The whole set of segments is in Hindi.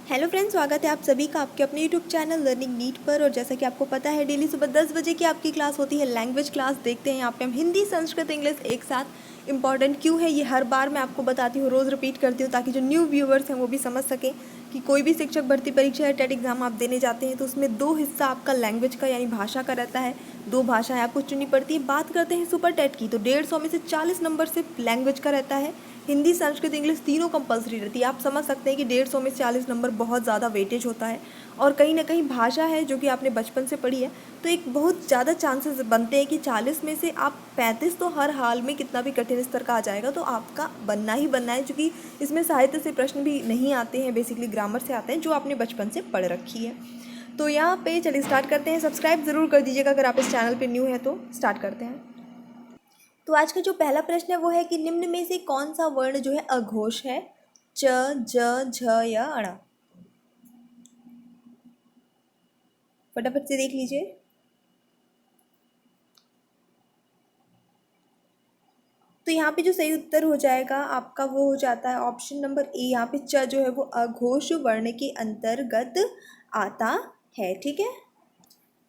हेलो फ्रेंड्स, स्वागत है आप सभी का आपके अपने यूट्यूब चैनल लर्निंग नीट पर। और जैसा कि आपको पता है, डेली सुबह 10 बजे की आपकी क्लास होती है लैंग्वेज क्लास। देखते हैं यहाँ पे हम हिंदी, संस्कृत, इंग्लिश एक साथ। इंपॉर्टेंट क्यों है ये हर बार मैं आपको बताती हूँ, रोज़ रिपीट करती हूँ, ताकि जो न्यू व्यूवर्स हैं वो भी समझ सकें कि कोई भी शिक्षक भर्ती परीक्षा या टेट एग्जाम आप देने जाते हैं तो उसमें 2 हिस्सा आपका लैंग्वेज का यानी भाषा का रहता है। 2 भाषाएं आपको चुननी पड़ती है। बात करते हैं सुपर टेट की, तो 150 में से 40 नंबर सिर्फ लैंग्वेज का रहता है। हिंदी, संस्कृत, इंग्लिश तीनों कंपलसरी रहती है। आप समझ सकते हैं कि 150 में 40 नंबर बहुत ज़्यादा वेटेज होता है। और कहीं ना कहीं भाषा है जो कि आपने बचपन से पढ़ी है, तो एक बहुत ज़्यादा चांसेस बनते हैं कि 40 में से आप 35 तो हर हाल में कितना भी कठिन स्तर का आ जाएगा तो आपका बनना ही बनना है। क्योंकि इसमें साहित्य से प्रश्न भी नहीं आते हैं, बेसिकली ग्रामर से आते हैं जो आपने बचपन से पढ़ रखी है। तो यहाँ पे चलिए स्टार्ट करते हैं। सब्सक्राइब ज़रूर कर दीजिएगा अगर आप इस चैनल पर न्यू है। तो स्टार्ट करते हैं। तो आज का जो पहला प्रश्न है वो है कि निम्न में से कौन सा वर्ण जो है अघोष है? च, ज, झ या अणा? फटाफट से देख लीजिए। तो यहाँ पे जो सही उत्तर हो जाएगा आपका वो हो जाता है ऑप्शन नंबर ए। यहाँ पे च जो है वो अघोष वर्ण के अंतर्गत आता है। ठीक है,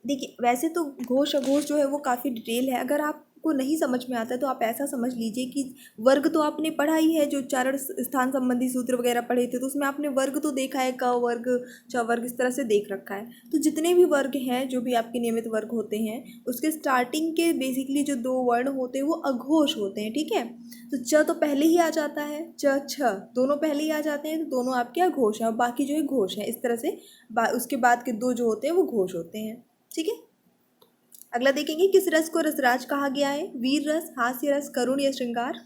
देखिए वैसे तो घोष अघोष जो है वो काफ़ी डिटेल है। अगर आपको नहीं समझ में आता है तो आप ऐसा समझ लीजिए कि वर्ग तो आपने पढ़ा ही है, जो उच्चारण स्थान संबंधी सूत्र वगैरह पढ़े थे तो उसमें आपने वर्ग तो देखा है, क वर्ग, च वर्ग, इस तरह से देख रखा है। तो जितने भी वर्ग हैं, जो भी आपके नियमित वर्ग होते हैं, उसके स्टार्टिंग के बेसिकली जो 2 वर्ण होते हैं वो अघोष होते हैं। ठीक है, तो च तो पहले ही आ जाता है, च छ दोनों पहले ही आ जाते हैं, तो दोनों आपके अघोष हैं और बाकी जो है घोष है। इस तरह से उसके बाद के 2 जो होते हैं वो घोष होते हैं। ठीक है, अगला देखेंगे, किस रस को रसराज कहा गया है? वीर रस, हास्य रस, करुण या श्रृंगार?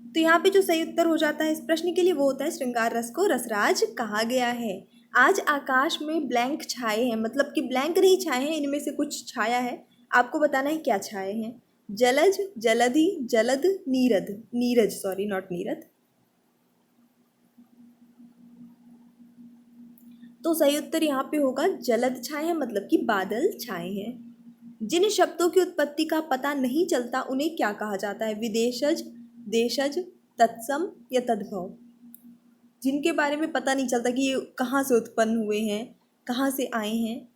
तो यहाँ पे जो सही उत्तर हो जाता है इस प्रश्न के लिए वो होता है श्रृंगार रस को रसराज कहा गया है। आज आकाश में ब्लैंक छाए हैं, मतलब कि ब्लैंक नहीं छाए हैं, इनमें से कुछ छाया है। आपको बताना है क्या छाए हैं। जलज, जलधि, जलद, नीरद, नीरज, सॉरी नॉट नीरद। तो सही उत्तर यहाँ पे होगा जलद छाए हैं, मतलब कि बादल छाए हैं। जिन शब्दों की उत्पत्ति का पता नहीं चलता उन्हें क्या कहा जाता है? विदेशज, देशज, तत्सम या तद्भव? जिनके बारे में पता नहीं चलता कि ये कहाँ से उत्पन्न हुए हैं, कहाँ से आए हैं,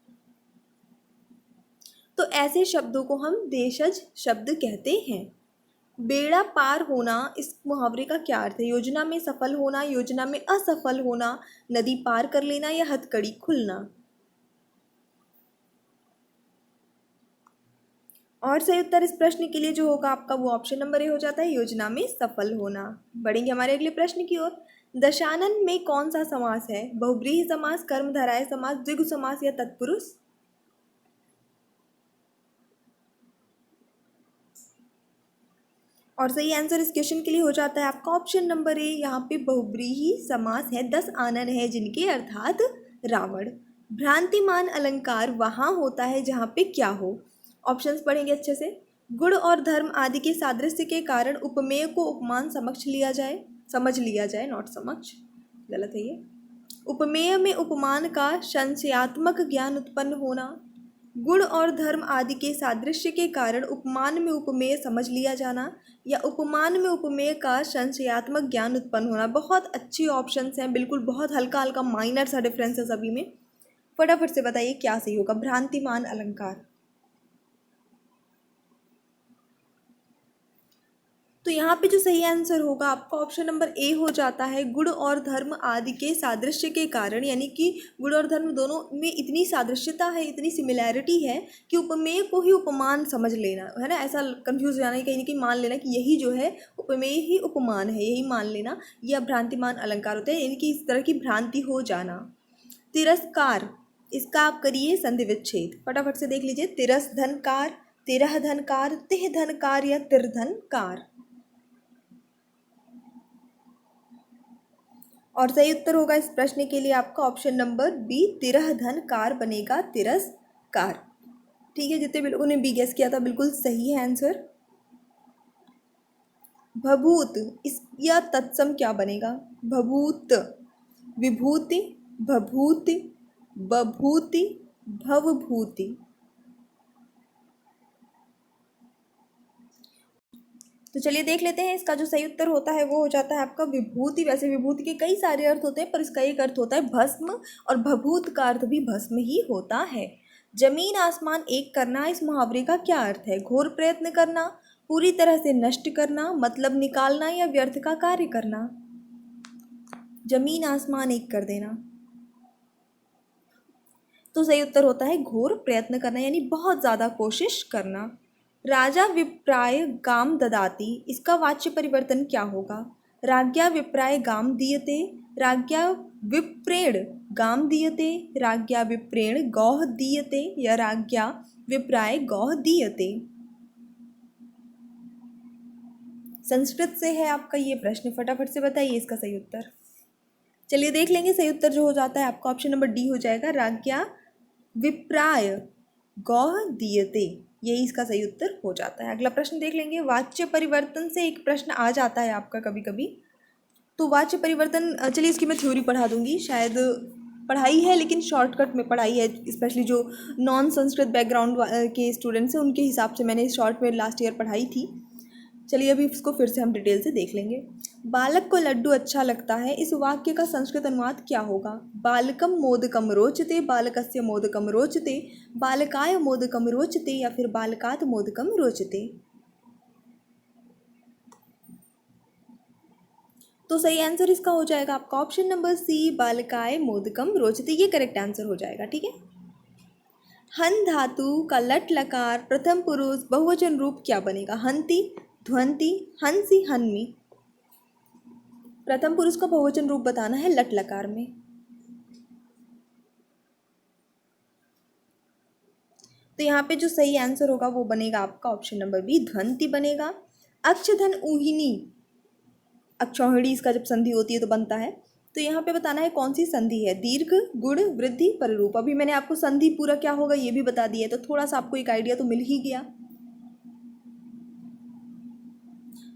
तो ऐसे शब्दों को हम देशज शब्द कहते हैं। बेड़ा पार होना, इस मुहावरे का क्या अर्थ है? योजना में सफल होना, योजना में असफल होना, नदी पार कर लेना या हथकड़ी खुलना? और सही उत्तर इस प्रश्न के लिए जो होगा आपका वो ऑप्शन नंबर ए हो जाता है, योजना में सफल होना। बढ़ेंगे हमारे अगले प्रश्न की ओर। दशानन में कौन सा समास है? बहुब्रीहि समास, कर्मधारय समास, द्विगु समास या तत्पुरुष? और सही आंसर इस क्वेश्चन के लिए हो जाता है आपका ऑप्शन नंबर ए। यहाँ पे बहुब्रीहि समास है। 10 आनन है जिनके, अर्थात रावण। भ्रांतिमान अलंकार वहाँ होता है जहाँ पे क्या हो? ऑप्शंस पढ़ेंगे अच्छे से। गुण और धर्म आदि के सादृश्य के कारण उपमेय को उपमान समक्ष लिया जाए, समझ लिया जाए, नॉट समक्ष, गलत है ये। उपमेय में उपमान का संशयात्मक ज्ञान उत्पन्न होना, गुण और धर्म आदि के सादृश्य के कारण उपमान में उपमेय समझ लिया जाना, या उपमान में उपमेय का संशयात्मक ज्ञान उत्पन्न होना। बहुत अच्छी ऑप्शंस हैं, बिल्कुल बहुत हल्का हल्का माइनर सा डिफरेंस है सभी में। फटाफट से बताइए क्या सही होगा। भ्रांतिमान अलंकार, तो यहाँ पे जो सही आंसर होगा आपका ऑप्शन नंबर ए हो जाता है। गुण और धर्म आदि के सादृश्य के कारण, यानी कि गुण और धर्म दोनों में इतनी सादृश्यता है, इतनी सिमिलैरिटी है कि उपमेय को ही उपमान समझ लेना है ना, ऐसा कंफ्यूज हो जाना है, कहीं ना कहीं मान लेना कि यही जो है उपमेय ही उपमान है, यही मान लेना, यह भ्रांतिमान अलंकार होते हैं, यानी कि इस तरह की भ्रांति हो जाना। तिरस्कार, इसका आप करिए संधि विच्छेद। फटाफट से देख लीजिए, तिरस धनकार, तिरह धनकार, तिह धनकार या तिरधनकार? और सही उत्तर होगा इस प्रश्न के लिए आपका ऑप्शन नंबर बी, तिरह धन कार बनेगा तिरस्कार। ठीक है, जितने भी लोगों ने बी गेस किया था बिल्कुल सही है आंसर। भभूत, इस या तत्सम क्या बनेगा? भभूत, विभूति, भभूति, बभूति, भवभूति? तो चलिए देख लेते हैं, इसका जो सही उत्तर होता है वो हो जाता है आपका विभूति। वैसे विभूति के कई सारे अर्थ होते हैं पर इसका एक अर्थ होता है भस्म, और भभूत का अर्थ भी भस्म ही होता है। जमीन आसमान एक करना, इस मुहावरे का क्या अर्थ है? घोर प्रयत्न करना, पूरी तरह से नष्ट करना, मतलब निकालना, या व्यर्थ का कार्य करना। जमीन आसमान एक कर देना, तो सही उत्तर होता है घोर प्रयत्न करना, यानी बहुत ज़्यादा कोशिश करना। राजा विप्राय गाम ददाति, इसका वाच्य परिवर्तन क्या होगा? राज्ञा विप्राय गाम दीयते, राज्ञा विप्रेण गाम दीयते, राज्ञा विप्रेण गौः दीयते, या राज्ञा विप्राय गौः दीयते। संस्कृत से है आपका ये प्रश्न, फटाफट से बताइए इसका सही उत्तर। चलिए देख लेंगे, सही उत्तर जो हो जाता है आपका ऑप्शन नंबर डी हो जाएगा, राज्ञा विप्राय गौः दीयते, यही इसका सही उत्तर हो जाता है। अगला प्रश्न देख लेंगे, वाच्य परिवर्तन से एक प्रश्न आ जाता है आपका कभी कभी। तो वाच्य परिवर्तन, चलिए इसकी मैं थ्योरी पढ़ा दूंगी, शायद पढ़ाई है लेकिन शॉर्टकट में पढ़ाई है, स्पेशली जो नॉन संस्कृत बैकग्राउंड के स्टूडेंट्स हैं उनके हिसाब से मैंने शॉर्ट में लास्ट ईयर पढ़ाई थी। चलिए अभी इसको फिर से हम डिटेल से देख लेंगे। बालक को लड्डू अच्छा लगता है, इस वाक्य का संस्कृत अनुवाद क्या होगा? बालकम मोदकम रोचते, बालकस्य मोदकम रोचते, बालकाय मोदकम रोचते, या फिर बालकात मोदकम रोचते। तो सही आंसर इसका हो जाएगा आपका ऑप्शन नंबर सी, बालकाय मोदकम रोचते, ये करेक्ट आंसर हो जाएगा। ठीक है। हन धातु का लट लकार प्रथम पुरुष बहुवचन रूप क्या बनेगा? हंति, ध्वंति, हंसी, हन्मी। प्रथम पुरुष का बहुवचन रूप बताना है लट लकार में। तो यहाँ पे जो सही आंसर होगा वो बनेगा आपका ऑप्शन नंबर बी, ध्वंति बनेगा। अक्षधन ऊहिनी, अक्षौहिणी इसका जब संधि होती है तो बनता है। तो यहाँ पे बताना है कौन सी संधि है, दीर्घ, गुण, वृद्धि, पररूप। अभी मैंने आपको संधि पूरा क्या होगा ये भी बता दिया है, तो थोड़ा सा आपको एक आइडिया तो मिल ही गया।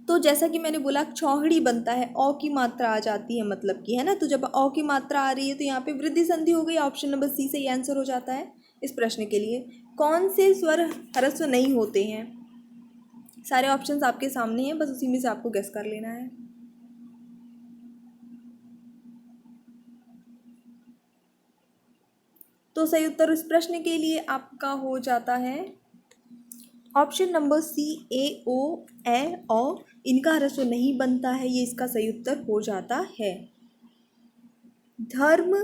तो जैसा कि मैंने बोला क्षौहिणी बनता है, अ की मात्रा आ जाती है मतलब कि, है ना। तो जब अ की मात्रा आ रही है तो यहाँ पे वृद्धि संधि हो गई, ऑप्शन नंबर सी से ये आंसर हो जाता है इस प्रश्न के लिए। कौन से स्वर ह्रस्व नहीं होते हैं? सारे ऑप्शंस आपके सामने हैं, बस उसी में से आपको गेस कर लेना है। तो सही उत्तर इस प्रश्न के लिए आपका हो जाता है ऑप्शन नंबर सी, ए, ओ, ए, औ, इनका ह्रस्व नहीं बनता है, ये इसका सही उत्तर हो जाता है। धर्म,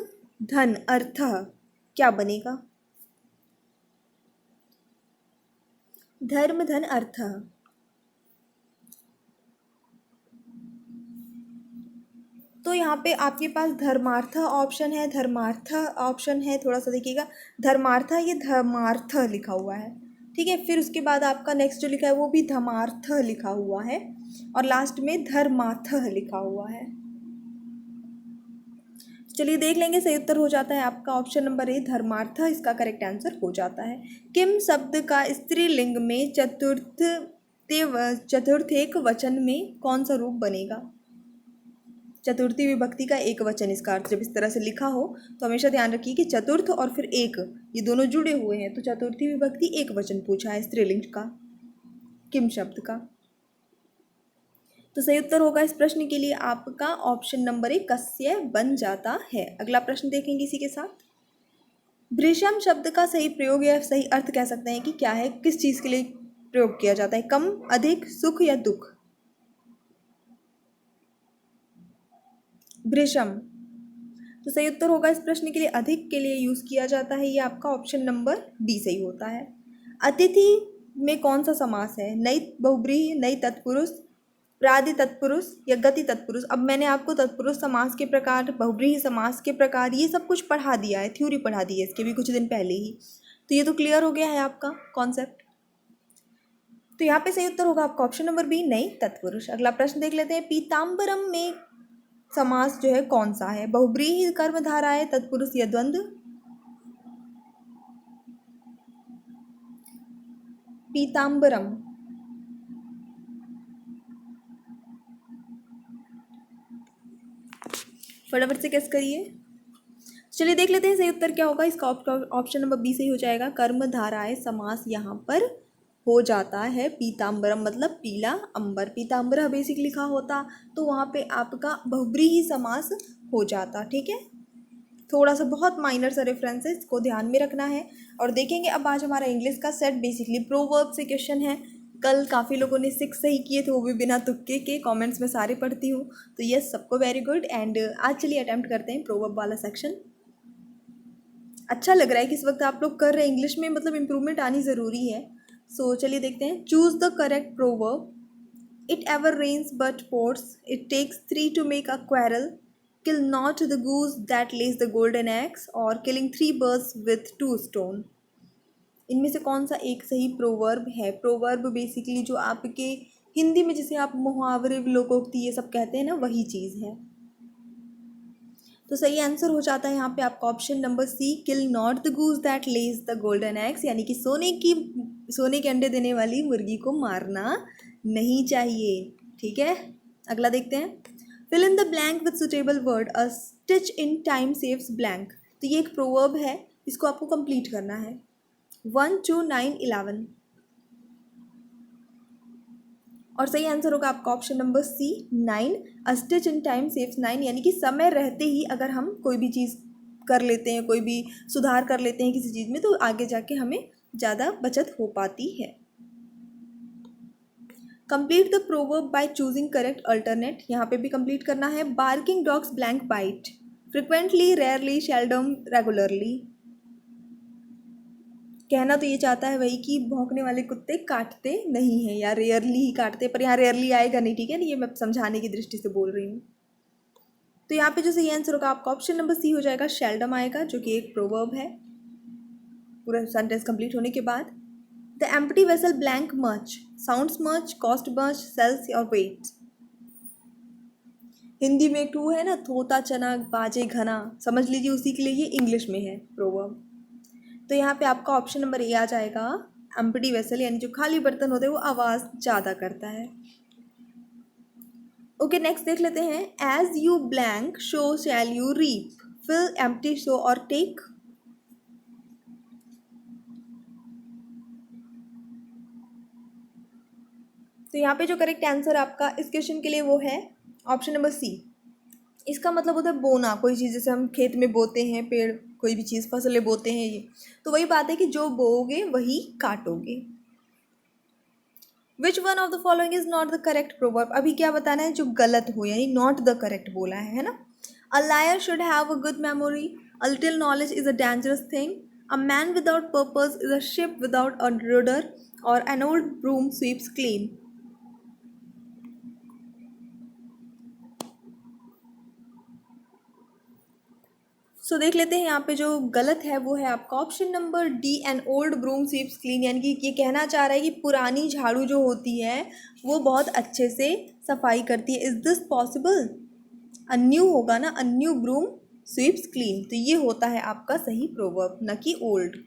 धन, अर्थ क्या बनेगा? धर्म, धन, अर्थ। तो यहाँ पे आपके पास धर्मार्थ ऑप्शन है, धर्मार्थ ऑप्शन है, थोड़ा सा देखिएगा, धर्मार्थ, ये धर्मार्थ लिखा हुआ है। ठीक है। फिर उसके बाद आपका नेक्स्ट जो लिखा है वो भी धर्मार्थ लिखा हुआ है, और लास्ट में धर्मार्थ लिखा हुआ है। चलिए देख लेंगे, सही उत्तर हो जाता है आपका ऑप्शन नंबर ए, धर्मार्थ, इसका करेक्ट आंसर हो जाता है। किम शब्द का स्त्रीलिंग में चतुर्थेक वचन में कौन सा रूप बनेगा? चतुर्थी विभक्ति का एक वचन, इसका अर्थ जब इस तरह से लिखा हो तो हमेशा ध्यान रखिए कि चतुर्थ और फिर एक, ये दोनों जुड़े हुए हैं। तो चतुर्थी विभक्ति एक वचन पूछा है स्त्रीलिंग का, किम शब्द का। तो सही उत्तर होगा इस प्रश्न के लिए आपका ऑप्शन नंबर ए, कस्य बन जाता है। अगला प्रश्न देखेंगे इसी के साथ। भृशम शब्द का सही प्रयोग या सही अर्थ कह सकते हैं कि क्या है, किस चीज़ के लिए प्रयोग किया जाता है? कम, अधिक, सुख या दुख? भृशम, तो सही उत्तर होगा इस प्रश्न के लिए अधिक के लिए यूज़ किया जाता है, ये आपका ऑप्शन नंबर डी सही होता है। अतिथि में कौन सा समास है? नई बहुब्रीहि, नई तत्पुरुष, प्रादि तत्पुरुष, या गति तत्पुरुष? अब मैंने आपको तत्पुरुष समास के प्रकार, बहुब्रीहि समास के प्रकार, ये सब कुछ पढ़ा दिया है, थ्योरी पढ़ा दी है इसके भी कुछ दिन पहले ही, तो ये तो क्लियर हो गया है आपका कॉन्सेप्ट। तो यहाँ पे सही उत्तर होगा आपका ऑप्शन नंबर बी, नई तत्पुरुष। अगला प्रश्न देख लेते हैं। पीताम्बरम में समास जो है कौन सा है? बहुब्रीहि कर्मधारा है, तत्पुरुष या द्वंद्व? पीताम्बरम, फटाफट से गेस करिए। चलिए देख लेते हैं सही उत्तर क्या होगा इसका। ऑप्शन नंबर बी सही हो जाएगा, कर्मधाराए समास यहाँ पर हो जाता है पीताम्बरम, मतलब पीला अंबर। पीताम्बरा बेसिक लिखा होता तो वहाँ पे आपका बहुब्रीहि समास हो जाता। ठीक है, थोड़ा सा बहुत माइनर सा रेफरेंस है, इसको ध्यान में रखना है। और देखेंगे अब आज हमारा इंग्लिश का सेट बेसिकली प्रोवर्ब से क्वेश्चन है। कल काफ़ी लोगों ने 6 सही किए थे, वो भी बिना तुक्के के। कमेंट्स में सारे पढ़ती हूँ, तो यस सबको वेरी गुड। एंड आज चलिए अटेम्प्ट करते हैं प्रोवर्ब वाला सेक्शन। अच्छा लग रहा है कि इस वक्त आप लोग कर रहे हैं इंग्लिश में, मतलब इम्प्रूवमेंट आनी ज़रूरी है। सो चलिए देखते हैं। Choose the correct proverb. It ever rains but pours, it takes 3 to make a quarrel, kill not the goose that lays the golden eggs, और किलिंग 3 बर्ड्स विथ 2 स्टोन। इनमें से कौन सा एक सही प्रोवर्ब है? प्रोवर्ब बेसिकली जो आपके हिंदी में जिसे आप मुहावरे, लोकोक्ति ये सब कहते हैं ना, वही चीज़ है। तो सही आंसर हो जाता है यहाँ पे आपका option number C, kill not the goose that lays the golden eggs, यानी कि सोने के अंडे देने वाली मुर्गी को मारना नहीं चाहिए। ठीक है, अगला देखते हैं। Fill in the blank with suitable word, a stitch in time saves blank. तो ये एक प्रोवर्ब है, इसको आपको कंप्लीट करना है। 1 2 9 11, और सही आंसर होगा आपका option number C 9, a stitch in time saves 9, यानी कि समय रहते ही अगर हम कोई भी चीज़ कर लेते हैं, कोई भी सुधार कर लेते हैं किसी चीज़ में, तो आगे जाके हमें ज़्यादा बचत हो पाती है। Complete the proverb by choosing correct alternate, यहाँ पे भी कंप्लीट करना है। Barking dogs blank bite, frequently, rarely, seldom, regularly. कहना तो ये चाहता है वही कि भौंकने वाले कुत्ते काटते नहीं हैं, या रेयरली ही काटते, पर यहाँ रेयरली आएगा नहीं। ठीक है ना, ये मैं समझाने की दृष्टि से बोल रही हूँ। तो यहाँ पे जो सही आंसर होगा आपका ऑप्शन नंबर सी हो जाएगा, शेल्डम आएगा, जो कि एक प्रोवर्ब है। पूरा सेंटेंस कंप्लीट होने के बाद, the empty vessel blank much, sounds much, cost much, sells और वेट। हिंदी में एक टू है ना, थोता चना बाजे घना, समझ लीजिए उसी के लिए ये इंग्लिश में है प्रोवर्ब। तो यहाँ पे आपका ऑप्शन नंबर ए आ जाएगा, एम्प्टी वेसल, यानी जो खाली बर्तन होते हैं वो आवाज़ ज़्यादा करता है। ओके, नेक्स्ट देख लेते हैं। As you blank sow shall you reap, fill empty sow और टेक। तो यहाँ पे जो करेक्ट आंसर आपका इस क्वेश्चन के लिए वो है ऑप्शन नंबर सी। इसका मतलब होता है बोना, कोई चीज़ जैसे हम खेत में बोते हैं, पेड़ कोई भी चीज़ फसलें बोते हैं, ये तो वही बात है कि जो बोओगे वही काटोगे। Which one of the following is not the correct proverb, अभी क्या बताना है जो गलत हो, यानी नॉट द करेक्ट बोला है ना। A liar should have a good memory, a little knowledge is a dangerous thing, a man without purpose is a ship without a rudder, और an old broom sweeps clean. So देख लेते हैं यहाँ पे जो गलत है वो है आपका option number D, an old broom sweeps clean, यानी कि ये कहना चाह रहा है कि पुरानी झाड़ू जो होती है वो बहुत अच्छे से सफाई करती है। Is this possible? A new होगा ना, a new broom sweeps clean, तो ये होता है आपका सही प्रोवर्ब, न कि ओल्ड।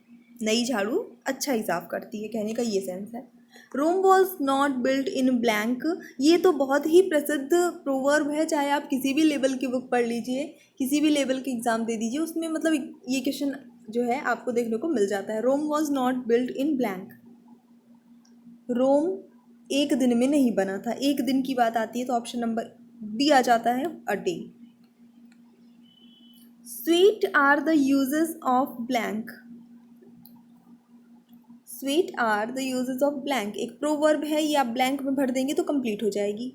नई झाड़ू अच्छा ही साफ करती है, कहने का ये सेंस है। Rome was not built in blank, ये तो बहुत ही प्रसिद्ध प्रोवर्ब है, चाहे आप किसी भी लेवल की बुक पढ़ लीजिए, किसी भी लेवल के एग्ज़ाम दे दीजिए, उसमें मतलब ये क्वेश्चन जो है आपको देखने को मिल जाता है। Rome was not built in blank, Rome एक दिन में नहीं बना था, एक दिन की बात आती है तो ऑप्शन नंबर बी आ जाता है, a day. Sweet are the uses of blank, sweet are the uses of blank एक प्रोवर्ब है, ये आप ब्लैंक में भर देंगे तो कंप्लीट हो जाएगी।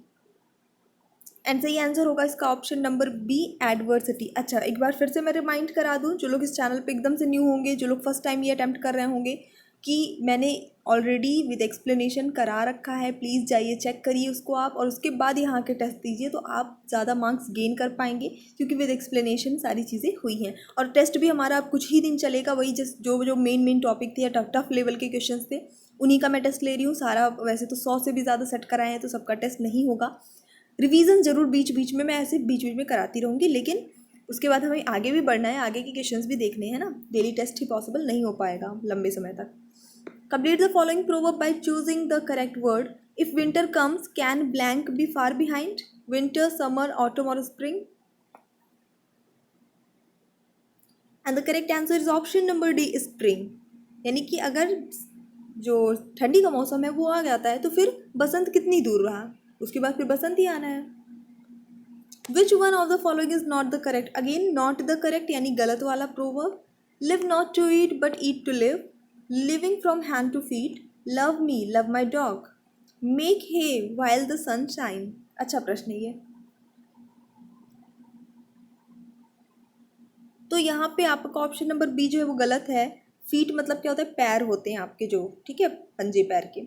एंड सही आंसर होगा इसका ऑप्शन नंबर बी, एडवर्सिटी। अच्छा, एक बार फिर से मैं रिमाइंड करा दूं, जो लोग इस चैनल पे एकदम से न्यू होंगे, जो लोग फर्स्ट टाइम ये अटैम्प्ट कर रहे होंगे, कि मैंने ऑलरेडी विद एक्सप्लेनेशन करा रखा है, प्लीज़ जाइए चेक करिए उसको आप, और उसके बाद यहाँ के टेस्ट दीजिए, तो आप ज़्यादा मार्क्स गेन कर पाएंगे, क्योंकि विद एक्सप्लेनेशन सारी चीज़ें हुई हैं। और टेस्ट भी हमारा अब कुछ ही दिन चलेगा, वही जो जो मेन टॉपिक थे या टफ टफ लेवल के क्वेश्चन थे उन्हीं का मैं टेस्ट ले रही हूँ सारा। वैसे तो 100 से भी ज़्यादा सेट कराए हैं, तो सबका टेस्ट नहीं होगा। रिवीजन ज़रूर बीच बीच में, मैं ऐसे बीच बीच में कराती रहूँगी, लेकिन उसके बाद हमें आगे भी बढ़ना है, आगे के क्वेश्चंस भी देखने हैं ना, डेली टेस्ट ही पॉसिबल नहीं हो पाएगा लंबे समय तक। Complete the following proverb by choosing the correct word. If winter comes can blank be far behind, winter, summer, autumn और spring. And the correct answer is option number D, spring, यानी कि अगर जो ठंडी का मौसम है वो आ जाता है, तो फिर बसंत कितनी दूर रहा, उसके बाद फिर बसंत ही आना है। Which one of the following is not the correct, again not the correct यानी गलत वाला proverb. Live not to eat but eat to live, living from hand to feet, love me love my dog, make hay while the sun shine. अच्छा प्रश्न है ये। तो यहाँ पे आपका ऑप्शन नंबर बी जो है वो गलत है। फीट मतलब क्या होता है, पैर होते हैं आपके जो, ठीक है, पंजे पैर के।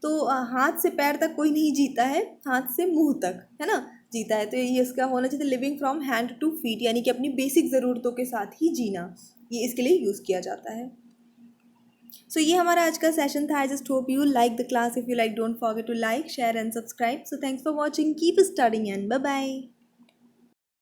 तो हाथ से पैर तक कोई नहीं जीता है, हाथ से मुंह तक, है ना, जीता है। तो ये इसका होना चाहिए living from hand to feet, यानी कि अपनी बेसिक ज़रूरतों के साथ ही जीना, ये इसके लिए यूज़ किया जाता है। सो ये हमारा आज का सेशन था। I just hope you like the class. If you like don't forget to like share and subscribe. So thanks for watching, keep studying and bye bye.